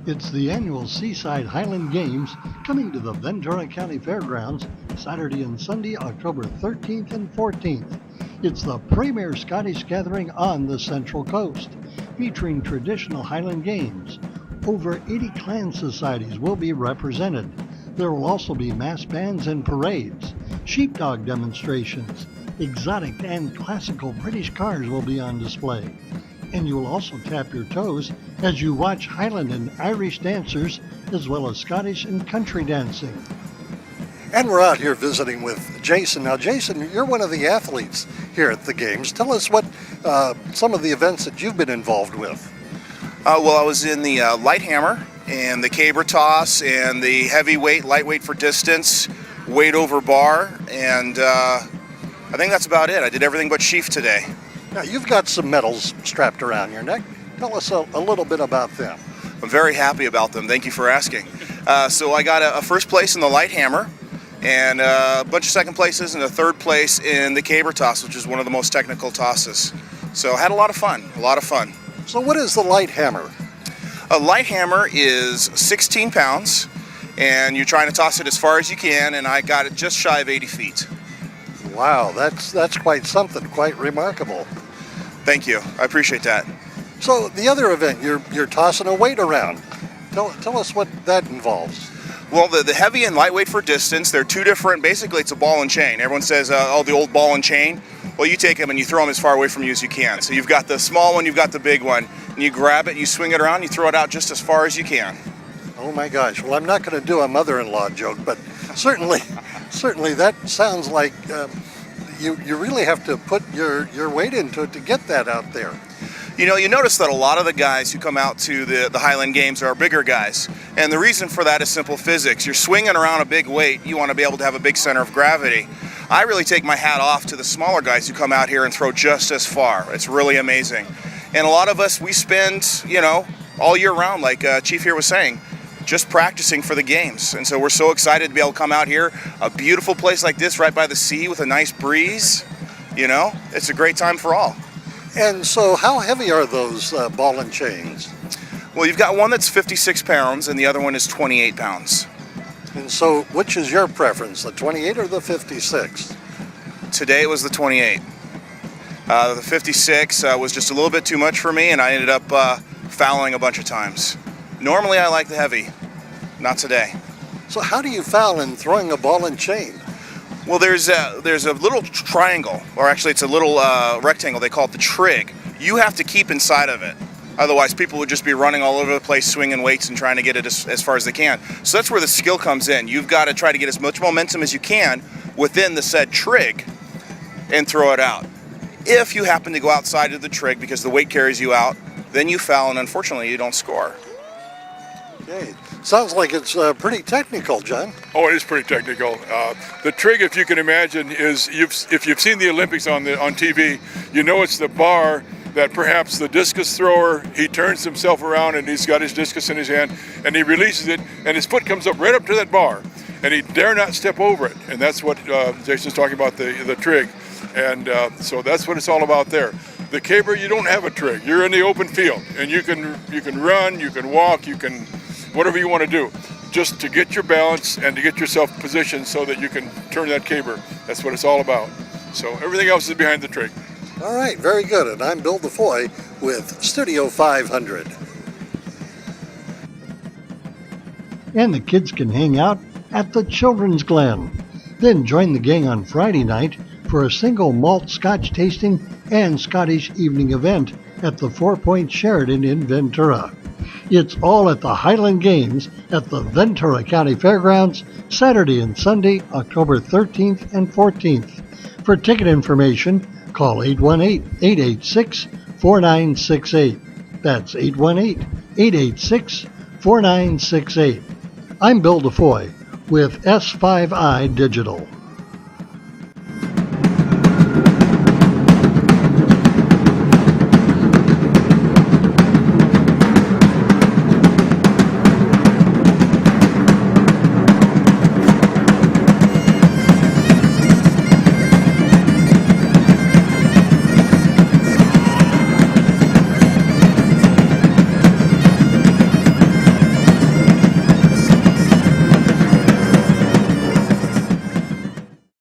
It's the annual Seaside Highland Games coming to the Ventura County Fairgrounds Saturday and Sunday, October 13th and 14th. It's the premier Scottish gathering on the Central Coast, featuring traditional Highland games. Over 80 clan societies will be represented. There will also be mass bands and parades, sheepdog demonstrations, exotic and classical British cars will be on display. And you will also tap your toes as you watch Highland and Irish dancers, as well as Scottish and country dancing. And we're out here visiting with Jason. Now, Jason, you're one of the athletes here at the Games. Tell us what some of the events that you've been involved with. Well, I was in the light hammer and the caber toss and the heavyweight, lightweight for distance, weight over bar, and I think that's about it. I did everything but sheaf today. Now, you've got some medals strapped around your neck. Tell us a little bit about them. I'm very happy about them. Thank you for asking. So I got a first place in the light hammer and a bunch of second places and a third place in the caber toss, which is one of the most technical tosses. So I had a lot of fun. So what is the light hammer? A light hammer is 16 pounds, and you're trying to toss it as far as you can, and I got it just shy of 80 feet. Wow, that's quite something, quite remarkable. Thank you. I appreciate that. So the other event, you're tossing a weight around. Tell us what that involves. Well, the heavy and lightweight for distance, they're two different, basically it's a ball and chain. Everyone says, oh, the old ball and chain. Well, you take them and you throw them as far away from you as you can. So you've got the small one, you've got the big one, and you grab it, you swing it around, you throw it out just as far as you can. Oh my gosh, well, I'm not going to do a mother-in-law joke, but certainly that sounds like you really have to put your weight into it to get that out there. You know, you notice that a lot of the guys who come out to the Highland Games are bigger guys. And the reason for that is simple physics. You're swinging around a big weight, you want to be able to have a big center of gravity. I really take my hat off to the smaller guys who come out here and throw just as far. It's really amazing. And a lot of us, we spend, all year round, like Chief here was saying, just practicing for the games. And so we're so excited to be able to come out here, a beautiful place like this right by the sea with a nice breeze. It's a great time for all. And so how heavy are those ball and chains? Well, you've got one that's 56 pounds and the other one is 28 pounds. And so which is your preference, the 28 or the 56? Today it was the 28. The 56 was just a little bit too much for me, and I ended up fouling a bunch of times. Normally I like the heavy, not today. So how do you foul in throwing a ball and chain? Well, there's a little triangle, or actually it's a little rectangle. They call it the trig. You have to keep inside of it. Otherwise, people would just be running all over the place, swinging weights and trying to get it as far as they can. So that's where the skill comes in. You've got to try to get as much momentum as you can within the said trig and throw it out. If you happen to go outside of the trig because the weight carries you out, then you foul, and unfortunately, you don't score. Okay. Sounds like it's pretty technical, John. Oh, it is pretty technical. The trig, if you can imagine, is if you've seen the Olympics on TV, it's the bar that perhaps the discus thrower, he turns himself around and he's got his discus in his hand and he releases it and his foot comes up right up to that bar and he dare not step over it. And that's what Jason's talking about, the trig. And so that's what it's all about there. The caber, you don't have a trig. You're in the open field and you can run, you can walk, you can whatever you want to do, just to get your balance and to get yourself positioned so that you can turn that caber. That's what it's all about. So everything else is behind the trig. All right, very good. And I'm Bill DeFoy with Studio 500. And the kids can hang out at the Children's Glen. Then join the gang on Friday night for a single malt scotch tasting and Scottish evening event at the 4 Point Sheraton in Ventura. It's all at the Highland Games at the Ventura County Fairgrounds, Saturday and Sunday, October 13th and 14th. For ticket information, call 818-886-4968. That's 818-886-4968. I'm Bill DeFoy with S5I Digital.